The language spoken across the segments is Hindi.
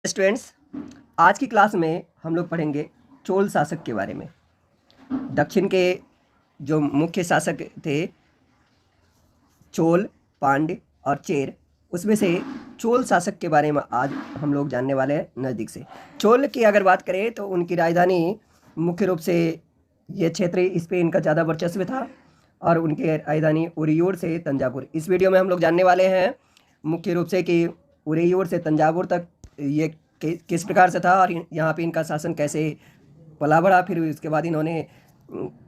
स्टूडेंट्स, आज की क्लास में हम लोग पढ़ेंगे चोल शासक के बारे में। दक्षिण के जो मुख्य शासक थे चोल, पांड्य और चेर, उसमें से चोल शासक के बारे में आज हम लोग जानने वाले हैं नज़दीक से। चोल की अगर बात करें तो उनकी राजधानी मुख्य रूप से ये क्षेत्र स्पेन का ज़्यादा वर्चस्व था और उनकी राजधानी उरियूर से तंजावुर। इस वीडियो में हम लोग जानने वाले हैं मुख्य रूप से कि उरियूर से तंजावुर तक ये किस प्रकार से था और यहाँ पे इनका शासन कैसे पला बढ़ा। फिर उसके बाद इन्होंने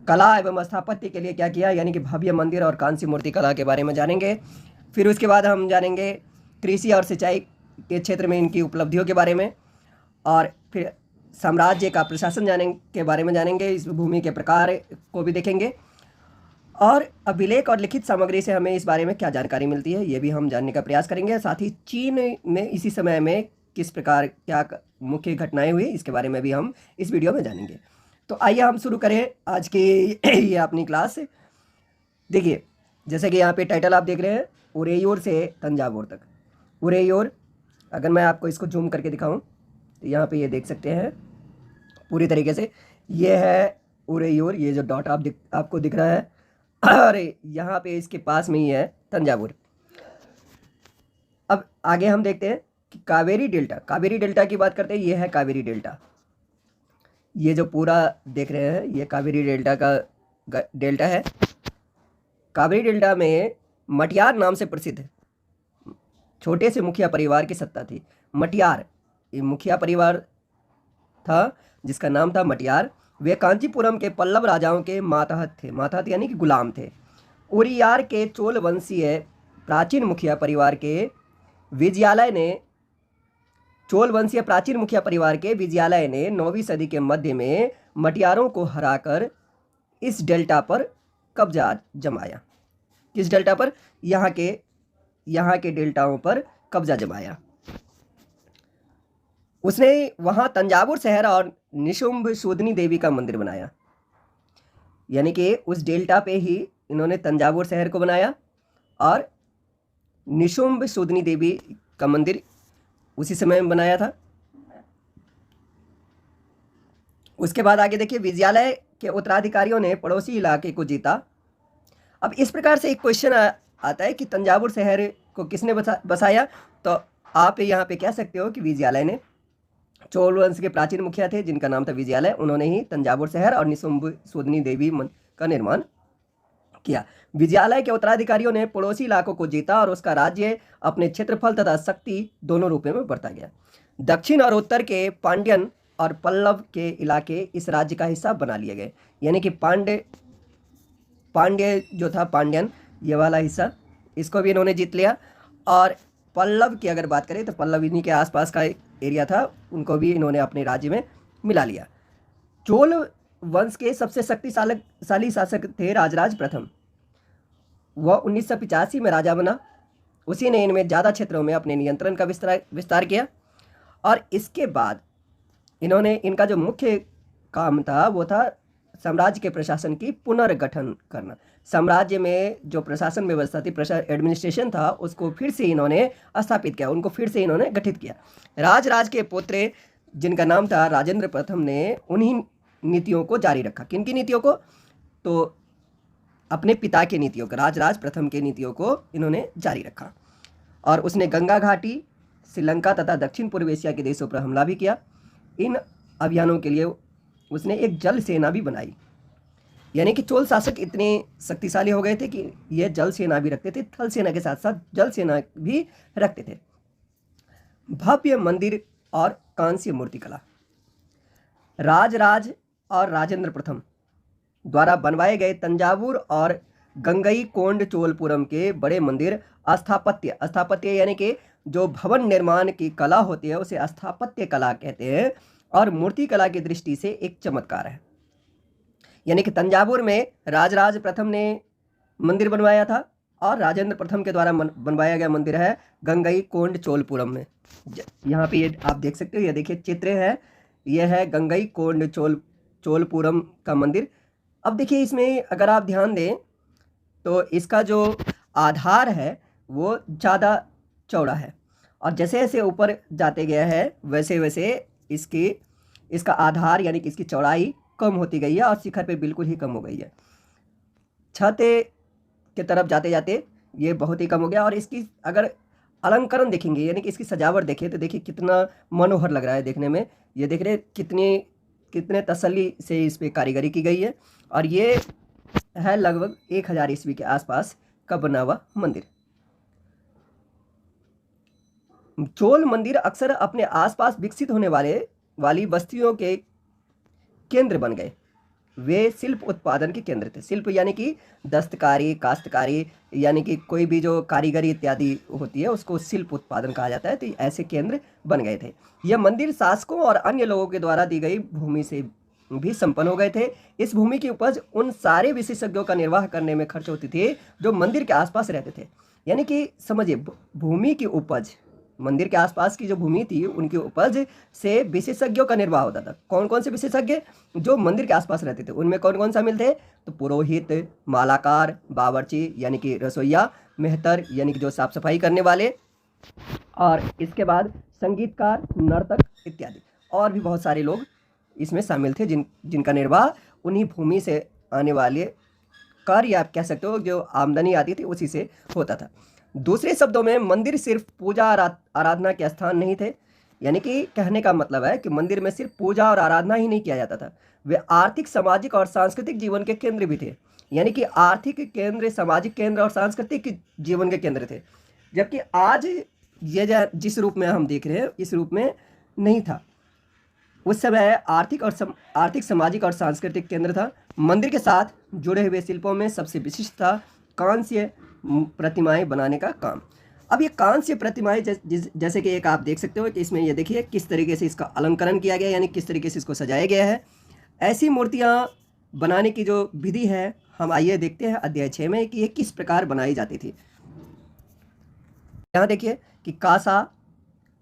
कला एवं स्थापत्य के लिए क्या किया, यानी कि भव्य मंदिर और कांस्य मूर्ति कला के बारे में जानेंगे। फिर उसके बाद हम जानेंगे कृषि और सिंचाई के क्षेत्र में इनकी उपलब्धियों के बारे में, और फिर साम्राज्य का प्रशासन के बारे में जानेंगे। इस भूमि के प्रकार को भी देखेंगे और अभिलेख और लिखित सामग्री से हमें इस बारे में क्या जानकारी मिलती है ये भी हम जानने का प्रयास करेंगे। साथ ही चीन में इसी समय में किस प्रकार क्या मुख्य घटनाएं हुई इसके बारे में भी हम इस वीडियो में जानेंगे। तो आइए हम शुरू करें आज की ये अपनी क्लास। देखिए, जैसे कि यहाँ पे टाइटल आप देख रहे हैं, उरेयूर से तंजावुर तक। उरेयूर, अगर मैं आपको इसको जूम करके दिखाऊं तो यहाँ पे ये देख सकते हैं पूरी तरीके से ये है उरेयूर। ये जो डॉट आपको दिख रहा है और यहाँ पे इसके पास में ही है तंजावुर। अब आगे हम देखते हैं कि कावेरी डेल्टा की बात करते हैं। ये है कावेरी डेल्टा, ये जो पूरा देख रहे हैं ये कावेरी डेल्टा का डेल्टा है। कावेरी डेल्टा में मटियार नाम से प्रसिद्ध छोटे से मुखिया परिवार की सत्ता थी। मटियार, ये मुखिया परिवार था जिसका नाम था मटियार। वे कांचीपुरम के पल्लव राजाओं के मातहत थे। मातहत यानी कि गुलाम थे। उरियार के चोल वंशीय प्राचीन मुखिया परिवार के विजयालय ने 9वीं सदी के मध्य में मटियारों को हराकर इस डेल्टा पर कब्जा जमाया। किस डेल्टा पर? यहाँ के डेल्टाओं पर कब्जा जमाया। उसने वहाँ तंजावुर शहर और निशुंभ सूदनी देवी का मंदिर बनाया, यानी कि उस डेल्टा पे ही इन्होंने तंजावुर शहर को बनाया और निशुंभ सूदनी देवी का मंदिर उसी समय में बनाया था। उसके बाद आगे देखिए, विजयालय के उत्तराधिकारियों ने पड़ोसी इलाके को जीता। अब इस प्रकार से एक क्वेश्चन आता है कि तंजावुर शहर को किसने बसाया, तो आप यहाँ पे कह सकते हो कि विजयालय ने। चोल वंश के प्राचीन मुखिया थे जिनका नाम था विजयालय, उन्होंने ही तंजावुर शहर और निशुंभ सूदनी देवी का निर्माण किया। विजयालय के उत्तराधिकारियों ने पड़ोसी इलाकों को जीता और उसका राज्य अपने क्षेत्रफल तथा शक्ति दोनों रूपों में बढ़ता गया। दक्षिण और उत्तर के पांड्यन और पल्लव के इलाके इस राज्य का हिस्सा बना लिए गए, यानी कि पांड्य जो था, पांड्यन ये वाला हिस्सा, इसको भी इन्होंने जीत लिया। और पल्लव की अगर बात करें तो पल्लव इन्हीं के आसपास का एरिया था, उनको भी इन्होंने अपने राज्य में मिला लिया। चोल वंश के सबसे शक्तिशाली शासक थे राजराज प्रथम। वह 1985 में राजा बना। उसी ने इनमें ज़्यादा क्षेत्रों में अपने नियंत्रण का विस्तार किया और इसके बाद इनका जो मुख्य काम था वो था साम्राज्य के प्रशासन की पुनर्गठन करना। साम्राज्य में जो प्रशासन व्यवस्था थी, एडमिनिस्ट्रेशन था, उसको फिर से इन्होंने स्थापित किया, उनको फिर से इन्होंने गठित किया। राज के पुत्र जिनका नाम था राजेंद्र प्रथम ने उन्हीं नीतियों को जारी रखा। किन की नीतियों को? तो अपने पिता की नीतियों को, राजराज प्रथम के नीतियों को इन्होंने जारी रखा। और उसने गंगा घाटी, श्रीलंका तथा दक्षिण पूर्व एशिया के देशों पर हमला भी किया। इन अभियानों के लिए उसने एक जल सेना भी बनाई, यानी कि चोल शासक इतने शक्तिशाली हो गए थे कि ये जल सेना भी रखते थे, थल सेना के साथ साथ जल सेना भी रखते थे। भव्य मंदिर और कांस्य मूर्ति कला। राजराज और राजेंद्र प्रथम द्वारा बनवाए गए तंजावुर और गंगई कोंड चोलपुरम के बड़े मंदिर स्थापत्य यानी कि जो भवन निर्माण की कला होती है उसे स्थापत्य कला कहते हैं और मूर्ति कला की दृष्टि से एक चमत्कार है। यानी कि तंजावुर में राजराज प्रथम ने मंदिर बनवाया था और राजेंद्र प्रथम के द्वारा बनवाया गया मंदिर है गंगई कोंड चोलपुरम में। यहाँ पे ये आप देख सकते हो, ये देखिए चित्र है, ये है गंगई कोंड चोलपुरम का मंदिर। अब देखिए इसमें अगर आप ध्यान दें तो इसका जो आधार है वो ज़्यादा चौड़ा है और जैसे जैसे ऊपर जाते गया है वैसे वैसे इसका आधार यानी कि इसकी चौड़ाई कम होती गई है और शिखर पे बिल्कुल ही कम हो गई है। छत के तरफ जाते जाते ये बहुत ही कम हो गया। और इसकी अगर अलंकरण देखेंगे यानी कि इसकी सजावट देखें तो देखिए कितना मनोहर लग रहा है देखने में। ये देख रहे कितने तसल्ली से इस पे कारीगरी की गई है। और ये है लगभग 1000 ईस्वी के आसपास का बना हुआ मंदिर। चोल मंदिर अक्सर अपने आसपास विकसित होने वाली बस्तियों के केंद्र बन गए। वे शिल्प उत्पादन के केंद्र थे। शिल्प यानी कि दस्तकारी, काश्तकारी, यानी कि कोई भी जो कारीगरी इत्यादि होती है उसको शिल्प उत्पादन कहा जाता है। तो ऐसे केंद्र बन गए थे। यह मंदिर शासकों और अन्य लोगों के द्वारा दी गई भूमि से भी संपन्न हो गए थे। इस भूमि की उपज उन सारे विशेषज्ञों का निर्वाह करने में खर्च होती थी जो मंदिर के आसपास रहते थे। यानी कि समझिए, भूमि की उपज, मंदिर के आसपास की जो भूमि थी उनकी उपज से विशेषज्ञों का निर्वाह होता था। कौन कौन से विशेषज्ञ? जो मंदिर के आसपास रहते थे। उनमें कौन कौन शामिल थे? तो पुरोहित, मालाकार, बावर्ची यानी कि रसोइया, मेहतर यानी कि जो साफ सफाई करने वाले, और इसके बाद संगीतकार, नर्तक इत्यादि और भी बहुत सारे लोग इसमें शामिल थे जिनका निर्वाह उन्हीं भूमि से आने वाले कर, या आप कह सकते हो जो आमदनी आती थी उसी से होता था। दूसरे शब्दों में मंदिर सिर्फ पूजा आराधना के स्थान नहीं थे। यानी कि कहने का मतलब है कि मंदिर में सिर्फ पूजा और आराधना ही नहीं किया जाता था, वे आर्थिक, सामाजिक और सांस्कृतिक जीवन के केंद्र भी थे। यानी कि आर्थिक केंद्र, सामाजिक केंद्र और सांस्कृतिक जीवन के केंद्र थे। जबकि आज ये जिस रूप में हम देख रहे हैं इस रूप में नहीं था। उस समय आर्थिक, सामाजिक और सांस्कृतिक केंद्र था। मंदिर के साथ जुड़े हुए शिल्पों में सबसे विशिष्ट था कांस्य प्रतिमाएं बनाने का काम। अब ये कांस्य प्रतिमाएं जैसे कि एक आप देख सकते हो कि इसमें ये देखिए किस तरीके से इसका अलंकरण किया गया है, यानी किस तरीके से इसको सजाया गया है। ऐसी मूर्तियां बनाने की जो विधि है, हम आइए देखते हैं अध्याय 6 में कि ये किस प्रकार बनाई जाती थी। यहाँ देखिए कि कासा,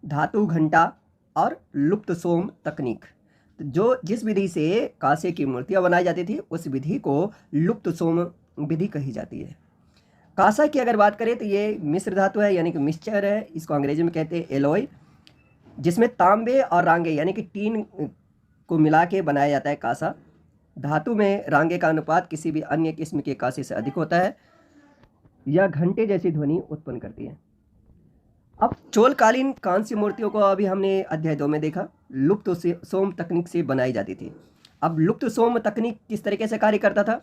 धातु घंटा और लुप्त सोम तकनीक। जो जिस विधि से कांसे की मूर्तियां बनाई जाती थी उस विधि को लुप्त सोम विधि कही जाती है। कांसा की अगर बात करें तो ये मिश्र धातु है, यानी कि मिक्सचर है। इसको अंग्रेजी में कहते हैं एलॉय, जिसमें तांबे और रांगे यानी कि टीन को मिला के बनाया जाता है कांसा। धातु में रांगे का अनुपात किसी भी अन्य किस्म के कांसे से अधिक होता है। यह घंटे जैसी ध्वनि उत्पन्न करती है। अब चोलकालीन कांस्य मूर्तियों को अभी हमने अध्याय 2 में देखा, लुप्त सोम तकनीक से बनाई जाती थी। अब लुप्त सोम तकनीक किस तरीके से कार्य करता था?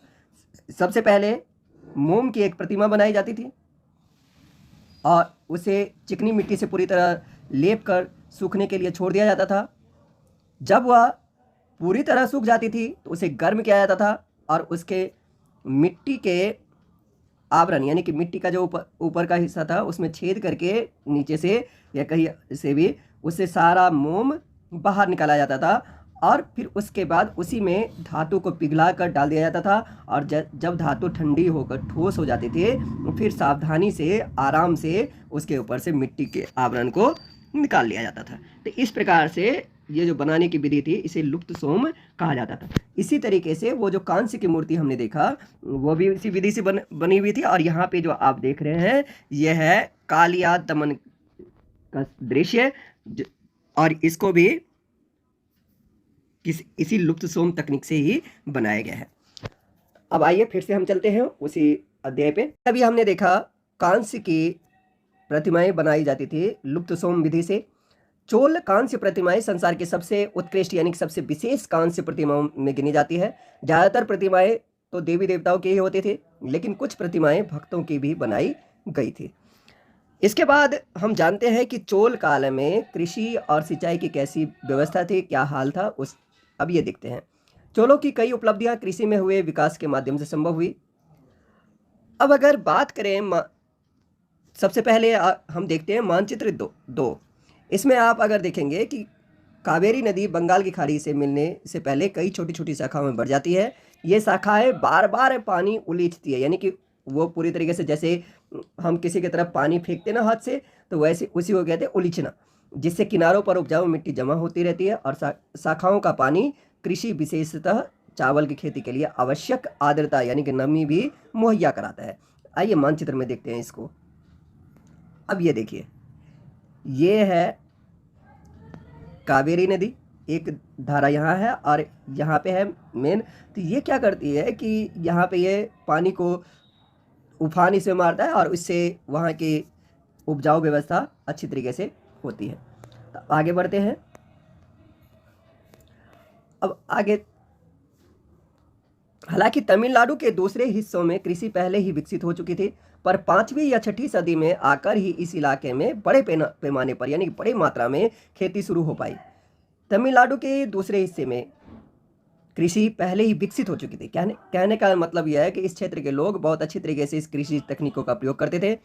सबसे पहले मोम की एक प्रतिमा बनाई जाती थी और उसे चिकनी मिट्टी से पूरी तरह लेप कर सूखने के लिए छोड़ दिया जाता था। जब वह पूरी तरह सूख जाती थी तो उसे गर्म किया जाता था और उसके मिट्टी के आवरण यानी कि मिट्टी का जो ऊपर का हिस्सा था उसमें छेद करके नीचे से या कहीं से भी उससे सारा मोम बाहर निकाला जाता था। और फिर उसके बाद उसी में धातु को पिघला कर डाल दिया जाता था। और जब धातु ठंडी होकर ठोस हो जाती थी तो फिर सावधानी से, आराम से उसके ऊपर से मिट्टी के आवरण को निकाल लिया जाता था। तो इस प्रकार से ये जो बनाने की विधि थी इसे लुप्त सोम कहा जाता था। इसी तरीके से वो जो कांस्य की मूर्ति हमने देखा वो भी इसी विधि से बनी हुई थी। और यहाँ पे जो आप देख रहे हैं यह है कालिया दमन का दृश्य, और इसको भी इसी लुप्त सोम तकनीक से ही बनाया गया है। अब आइए फिर से हम चलते हैं उसी अध्याय पे। अभी हमने देखा कांस्य की प्रतिमाएं बनाई जाती थी लुप्त सोम विधि से। चोल कांस्य प्रतिमाएं संसार के सबसे उत्कृष्ट यानी कि सबसे विशेष कांस्य प्रतिमाओं में गिनी जाती है। ज़्यादातर प्रतिमाएं तो देवी देवताओं की ही होती थी, लेकिन कुछ प्रतिमाएं भक्तों की भी बनाई गई थी। इसके बाद हम जानते हैं कि चोल काल में कृषि और सिंचाई की कैसी व्यवस्था थी, क्या हाल था उस अब ये देखते हैं। चोलों की कई उपलब्धियां कृषि में हुए विकास के माध्यम से संभव हुई। अब अगर बात करें सबसे पहले हम देखते हैं मानचित्र दो। इसमें आप अगर देखेंगे कि कावेरी नदी बंगाल की खाड़ी से मिलने से पहले कई छोटी छोटी शाखाओं में बढ़ जाती है। ये शाखाएं बार बार पानी उलीचती है, यानी कि वो पूरी तरीके से जैसे हम किसी की तरफ पानी फेंकते ना हाथ से, तो वैसे उसी को कहते हैं उलीचना, जिससे किनारों पर उपजाऊ मिट्टी जमा होती रहती है। और शाखाओं का पानी कृषि, विशेषतः चावल की खेती के लिए आवश्यक आर्द्रता यानी कि नमी भी मुहैया कराता है। आइए मानचित्र में देखते हैं इसको। अब ये देखिए, ये है कावेरी नदी, एक धारा यहाँ है और यहाँ पे है मेन। तो ये क्या करती है कि यहाँ पे ये पानी को उफान इसे मारता है और इससे वहाँ की उपजाऊ व्यवस्था अच्छी तरीके से होती है। तो आगे बढ़ते हैं। अब आगे, हालांकि तमिलनाडु के दूसरे हिस्सों में कृषि पहले ही विकसित हो चुकी थी, पर 5वीं या 6ठी सदी में आकर ही इस इलाके में बड़े पैमाने पर यानी कि बड़ी मात्रा में खेती शुरू हो पाई। तमिलनाडु के दूसरे हिस्से में कृषि पहले ही विकसित हो चुकी थी। कहने का मतलब यह है कि इस क्षेत्र के लोग बहुत अच्छी तरीके से इस कृषि तकनीकों का प्रयोग करते थे।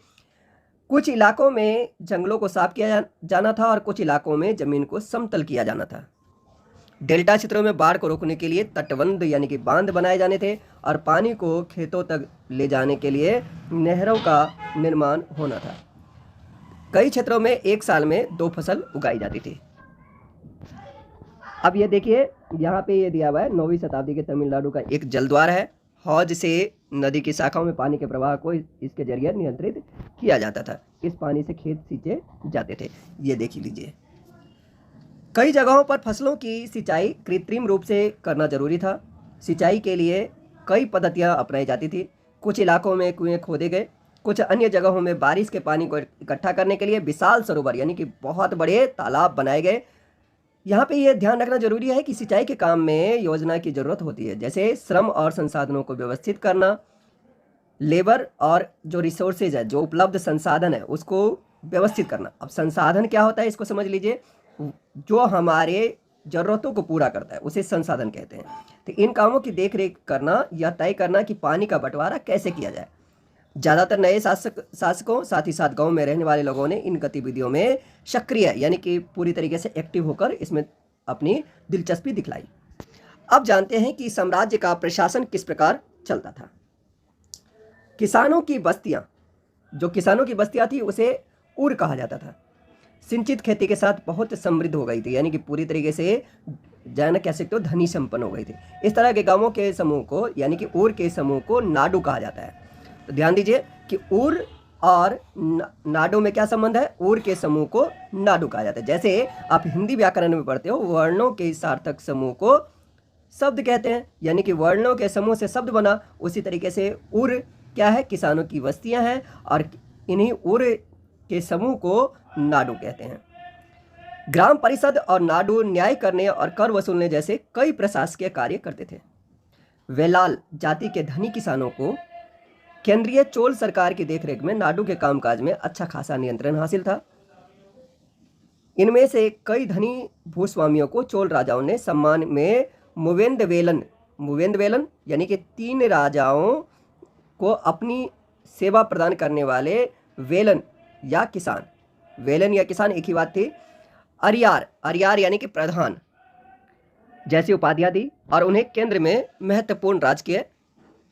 कुछ इलाकों में जंगलों को साफ किया जाना था और कुछ इलाकों में जमीन को समतल किया जाना था। डेल्टा क्षेत्रों में बाढ़ को रोकने के लिए तटबंध यानी कि बांध बनाए जाने थे और पानी को खेतों तक ले जाने के लिए नहरों का निर्माण होना था। कई क्षेत्रों में एक साल में 2 फसल उगाई जाती थी। अब ये देखिए, यहाँ पे ये दिया हुआ है 9वीं शताब्दी के तमिलनाडु का एक जलद्वार है। हौज से नदी की शाखाओं में पानी के प्रवाह को इसके जरिए नियंत्रित किया जाता था। इस पानी से खेत सींचे जाते थे। ये देख लीजिए, कई जगहों पर फसलों की सिंचाई कृत्रिम रूप से करना जरूरी था। सिंचाई के लिए कई पद्धतियां अपनाई जाती थी। कुछ इलाकों में कुएं खोदे गए, कुछ अन्य जगहों में बारिश के पानी को इकट्ठा करने के लिए विशाल सरोवर यानी कि बहुत बड़े तालाब बनाए गए। यहाँ पे ये ध्यान रखना जरूरी है कि सिंचाई के काम में योजना की जरूरत होती है, जैसे श्रम और संसाधनों को व्यवस्थित करना, लेबर और जो रिसोर्सेज है, जो उपलब्ध संसाधन है उसको व्यवस्थित करना। अब संसाधन क्या होता है इसको समझ लीजिए, जो हमारे ज़रूरतों को पूरा करता है उसे संसाधन कहते हैं। तो इन कामों की देखरेख करना या तय करना कि पानी का बंटवारा कैसे किया जाए। ज़्यादातर नए शासकों साथ ही साथ गांव में रहने वाले लोगों ने इन गतिविधियों में सक्रिय यानी कि पूरी तरीके से एक्टिव होकर इसमें अपनी दिलचस्पी दिखलाई। अब जानते हैं कि साम्राज्य का प्रशासन किस प्रकार चलता था। किसानों की बस्तियां थी उसे उर कहा जाता था। सिंचित खेती के साथ बहुत समृद्ध हो गई थी, यानी कि पूरी तरीके से जाना कह सकते हो धनी संपन्न हो गई थी। इस तरह के गांवों के समूह को यानी कि उर के समूह को नाडु कहा जाता है। तो ध्यान दीजिए कि उर और नाडु में क्या संबंध है। उर के समूह को नाडु कहा जाता है। जैसे आप हिंदी व्याकरण में पढ़ते हो, वर्णों के सार्थक समूह को शब्द कहते हैं, यानी कि वर्णों के समूह से शब्द बना। उसी तरीके से उर क्या है, किसानों की बस्तियां हैं और इन्हीं उर के समूह को नाडु कहते हैं। ग्राम परिषद और नाडु न्याय करने और कर वसूलने जैसे कई प्रशासकीय कार्य करते थे। वेलाल जाति के धनी किसानों को केंद्रीय चोल सरकार की देखरेख में नाडु के कामकाज में अच्छा खासा नियंत्रण हासिल था। इनमें से कई धनी भूस्वामियों को चोल राजाओं ने सम्मान में मुवेंदवेलन यानी कि 3 राजाओं को अपनी सेवा प्रदान करने वाले वेलन या किसान एक ही बात थी। अरियार यानी कि प्रधान जैसी उपाधियां दी और उन्हें केंद्र में महत्वपूर्ण राजकीय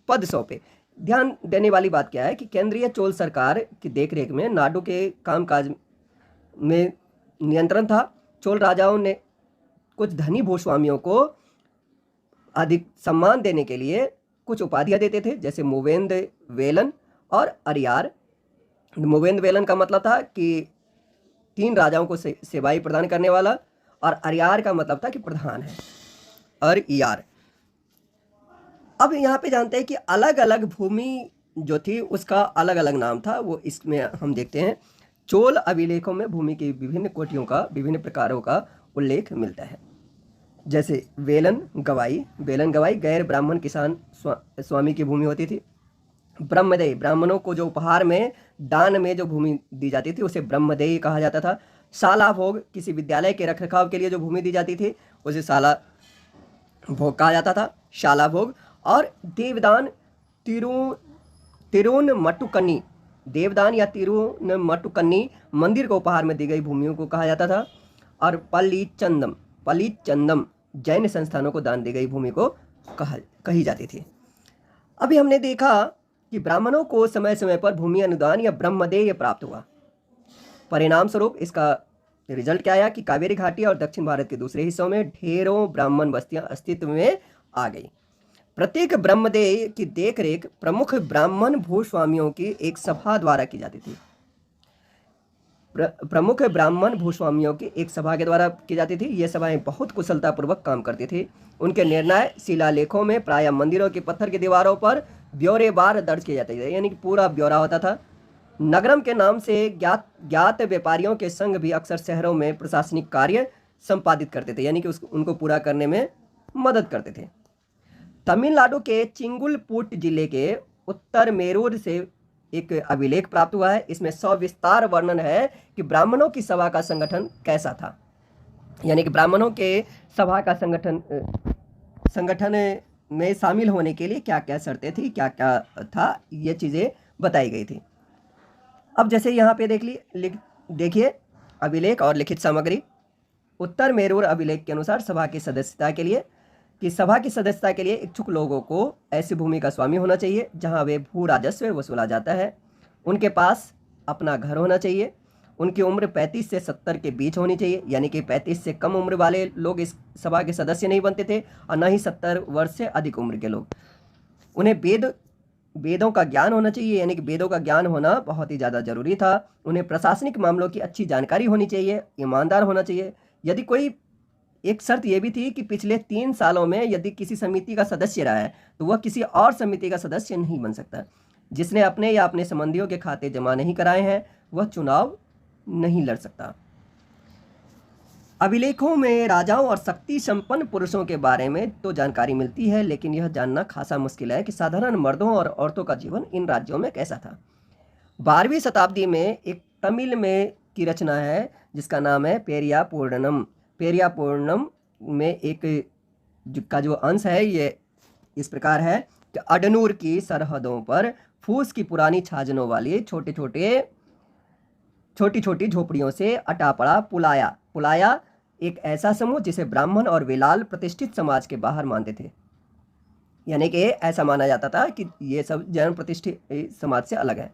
पद सौंपे। ध्यान देने वाली बात क्या है कि केंद्रीय चोल सरकार की देखरेख में नाडु के कामकाज में नियंत्रण था। चोल राजाओं ने कुछ धनी भूस्वामियों को अधिक सम्मान देने के लिए कुछ उपाधियां देते थे, जैसे मुवेंदवेलन और अरियार। मुवेंदवेलन का मतलब था कि 3 राजाओं को सेवाएं प्रदान करने वाला, और अरियार का मतलब था कि प्रधान है। अरियार। अब यहाँ पे जानते हैं कि अलग अलग भूमि जो थी उसका अलग अलग नाम था, वो इसमें हम देखते हैं। चोल अभिलेखों में भूमि की विभिन्न कोटियों का, विभिन्न प्रकारों का उल्लेख मिलता है, जैसे वेलन गवाई गैर ब्राह्मण किसान स्वामी की भूमि होती थी। ब्रह्मदेय, ब्राह्मणों को जो उपहार में दान में जो भूमि दी जाती थी उसे ब्रह्मदेय कहा जाता था। शाला भोग, किसी विद्यालय के रखरखाव के लिए जो भूमि दी जाती थी उसे शाला भोग कहा जाता था, शाला भोग। और देवदान देवदान या तिरुनमटुकन्नी मंदिर को उपहार में दी गई भूमियों को कहा जाता था। और पलीचंदम जैन संस्थानों को दान दी गई भूमि को कही जाती थी। अभी हमने देखा कि ब्राह्मणों को समय समय पर भूमि अनुदान या ब्रह्मदेय प्राप्त हुआ। परिणाम स्वरूप इसका रिजल्ट क्या आया कि कावेरी घाटी और दक्षिण भारत के दूसरे हिस्सों में ढेरों ब्राह्मण बस्तियां अस्तित्व में आ गई। प्रत्येक ब्रह्मदेय की देखरेख प्रमुख ब्राह्मण भूस्वामियों की एक सभा द्वारा की जाती थी। प्रमुख ब्राह्मण भूस्वामियों की एक सभा के द्वारा की जाती थी। ये सभाएं बहुत कुशलतापूर्वक काम करती थी। उनके निर्णय शिलालेखों में प्रायः मंदिरों की पत्थर की दीवारों पर ब्यौरेवार दर्ज किए जाते थे, यानी कि पूरा ब्यौरा होता था। नगरम के नाम से ज्ञात व्यापारियों के संघ भी अक्सर शहरों में प्रशासनिक कार्य संपादित करते थे, यानी कि उनको पूरा करने में मदद करते थे। तमिलनाडु के चिंगुलपुट जिले के उत्तर मेरूर से एक अभिलेख प्राप्त हुआ है। इसमें सविस्तार वर्णन है कि ब्राह्मणों की सभा का संगठन कैसा था, यानी कि ब्राह्मणों के सभा का संगठन में शामिल होने के लिए क्या क्या शर्तें थी, क्या क्या था, ये चीज़ें बताई गई थी। अब जैसे यहाँ पे देखिए अभिलेख और लिखित सामग्री। उत्तर मेरूर अभिलेख के अनुसार सभा की सदस्यता के लिए इच्छुक लोगों को ऐसी भूमि का स्वामी होना चाहिए जहां वे भू राजस्व वसूला जाता है। उनके पास अपना घर होना चाहिए। उनकी उम्र 35 से 70 के बीच होनी चाहिए, यानी कि 35 से कम उम्र वाले लोग इस सभा के सदस्य नहीं बनते थे और न ही 70 वर्ष से अधिक उम्र के लोग। उन्हें वेदों का ज्ञान होना चाहिए, यानी कि वेदों का ज्ञान होना बहुत ही ज़्यादा जरूरी था। उन्हें प्रशासनिक मामलों की अच्छी जानकारी होनी चाहिए, ईमानदार होना चाहिए। यदि कोई एक शर्त यह भी थी कि पिछले 3 सालों में यदि किसी समिति का सदस्य रहा है तो वह किसी और समिति का सदस्य नहीं बन सकता। जिसने अपने या अपने संबंधियों के खाते जमा नहीं कराए हैं वह चुनाव नहीं लड़ सकता। अभिलेखों में राजाओं और शक्ति संपन्न पुरुषों के बारे में तो जानकारी मिलती है, लेकिन यह जानना खासा मुश्किल है कि साधारण मर्दों और औरतों का जीवन इन राज्यों में कैसा था। 12वीं शताब्दी में एक तमिल में की रचना है जिसका नाम है पेरिया पूर्णम में एक का जो अंश है ये इस प्रकार है कि अडनूर की सरहदों पर फूस की पुरानी छाजनों वाली छोटी छोटी झोपड़ियों से अटा पड़ा पुलाया एक ऐसा समूह जिसे ब्राह्मण और वेलाल प्रतिष्ठित समाज के बाहर मानते थे, यानी कि ऐसा माना जाता था कि ये सब जैन प्रतिष्ठित समाज से अलग है।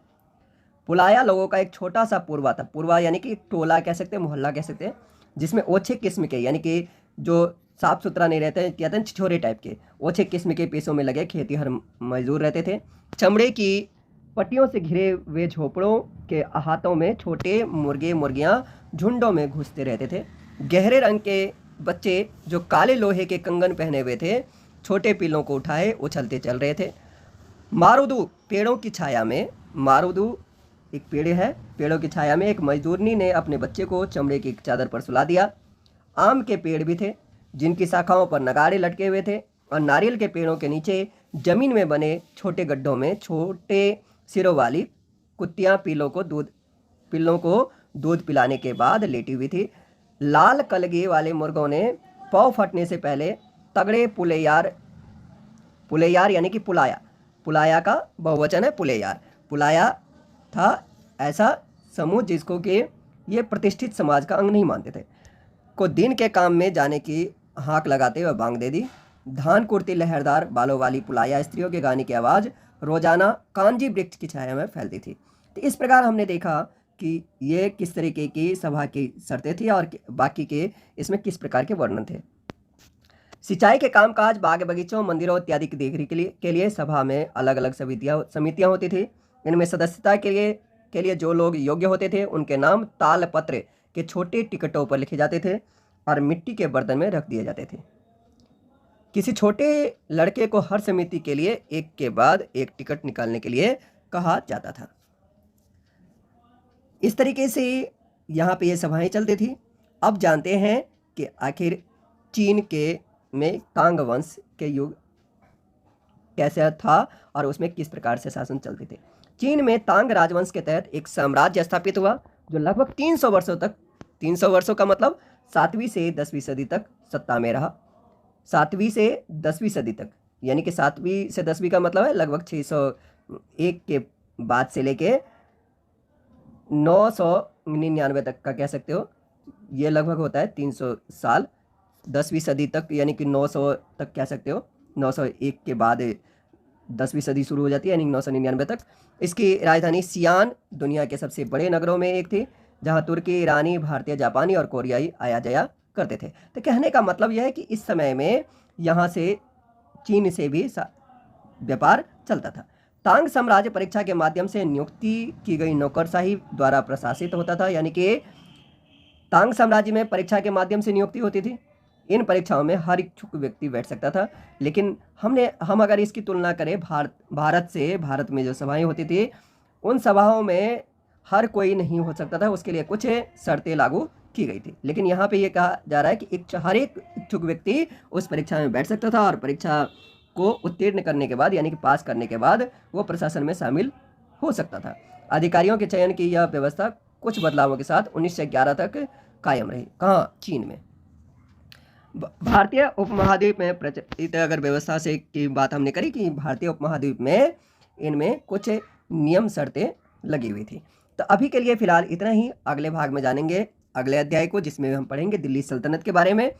पुलाया लोगों का एक छोटा सा पूर्वा यानी कि टोला कह सकते हैं, मोहल्ला कह सकते हैं, जिसमें ओछे किस्म के, यानी कि जो साफ सुथरा नहीं रहते, कहते हैं छिछोरे टाइप के, ओछे किस्म के पेशों में लगे खेतीहर मजदूर रहते थे। चमड़े की पट्टियों से घिरे हुए झोपड़ों के अहातों में छोटे मुर्गियां झुंडों में घुसते रहते थे। गहरे रंग के बच्चे जो काले लोहे के कंगन पहने हुए थे छोटे पिल्लों को उठाए उछलते चल रहे थे। मारुदू पेड़ों की छाया में, मारुदू एक पेड़ है, पेड़ों की छाया में एक मजदूरनी ने अपने बच्चे को चमड़े की चादर पर सुला दिया। आम के पेड़ भी थे जिनकी शाखाओं पर नगाड़े लटके हुए थे और नारियल के पेड़ों के नीचे जमीन में बने छोटे गड्ढों में छोटे सिरों वाली कुत्तियां पिल्लों को दूध पिलाने के बाद लेटी हुई थी। लाल कलगे वाले मुर्गों ने पाँव फटने से पहले तगड़े पुलेयार यानी कि पुलाया का बहुवचन है पुलाया था ऐसा समूह जिसको कि ये प्रतिष्ठित समाज का अंग नहीं मानते थे, को दिन के काम में जाने की हाँक लगाते हुए बांग दे दी। धान कुर्ती लहरदार बालों वाली पुलाया स्त्रियों के गाने की आवाज़ रोजाना कांजी वृक्ष की छाया में फैलती थी। तो इस प्रकार हमने देखा कि ये किस तरीके की सभा की शर्तें थी और बाकी के इसमें किस प्रकार के वर्णन थे। सिंचाई के कामकाज, बाग बगीचों, मंदिरों इत्यादि की देखरेख के लिए सभा में अलग अलग समितियां होती थी। इनमें सदस्यता के लिए जो लोग योग्य होते थे उनके नाम तालपत्र के छोटे टिकटों पर लिखे जाते थे और मिट्टी के बर्तन में रख दिए जाते थे। किसी छोटे लड़के को हर समिति के लिए एक के बाद एक टिकट निकालने के लिए कहा जाता था। इस तरीके से यहाँ पे ये सभाएं चलती थी। अब जानते हैं कि आखिर चीन में तांग वंश के युग कैसा था और उसमें किस प्रकार से शासन चलते थे। चीन में तांग राजवंश के तहत एक साम्राज्य स्थापित हुआ जो लगभग 300 वर्षों का मतलब 7वीं से 10वीं सदी तक सत्ता में रहा। 7वीं से 10वीं सदी तक, यानी कि 7वीं से 10वीं का मतलब है लगभग 601 के बाद से लेके 999 तक का कह सकते हो। ये लगभग होता है 300 साल। 10वीं सदी तक यानी कि 900 तक कह सकते हो। 901 के बाद 10वीं सदी शुरू हो जाती है, यानी 999 तक। इसकी राजधानी सियान दुनिया के सबसे बड़े नगरों में एक थी जहाँ तुर्की, ईरानी, भारतीय, जापानी और कोरियाई आया जाया करते थे। तो कहने का मतलब यह है कि इस समय में यहाँ से चीन से भी व्यापार चलता था। तांग साम्राज्य परीक्षा के माध्यम से नियुक्ति की गई नौकरशाही द्वारा प्रशासित होता था, यानी कि तांग साम्राज्य में परीक्षा के माध्यम से नियुक्ति होती थी। इन परीक्षाओं में हर इच्छुक व्यक्ति बैठ सकता था, लेकिन हम अगर इसकी तुलना करें भारत में जो सभाएं होती थी, उन सभाओं में हर कोई नहीं हो सकता था, उसके लिए कुछ शर्तें लागू की गई थी। लेकिन यहाँ पे ये कहा जा रहा है कि हर एक इच्छुक व्यक्ति उस परीक्षा में बैठ सकता था और परीक्षा को उत्तीर्ण करने के बाद, यानी कि पास करने के बाद, वो प्रशासन में शामिल हो सकता था। अधिकारियों के चयन की यह व्यवस्था कुछ बदलावों के साथ 1911 तक कायम रही। कहाँ? चीन में। भारतीय उपमहाद्वीप में प्रचलित अगर व्यवस्था से की बात हमने करी कि भारतीय उपमहाद्वीप में इनमें कुछ नियम शर्तें लगी हुई थी। तो अभी के लिए फिलहाल इतना ही। अगले भाग में जानेंगे अगले अध्याय को, जिसमें हम पढ़ेंगे दिल्ली सल्तनत के बारे में।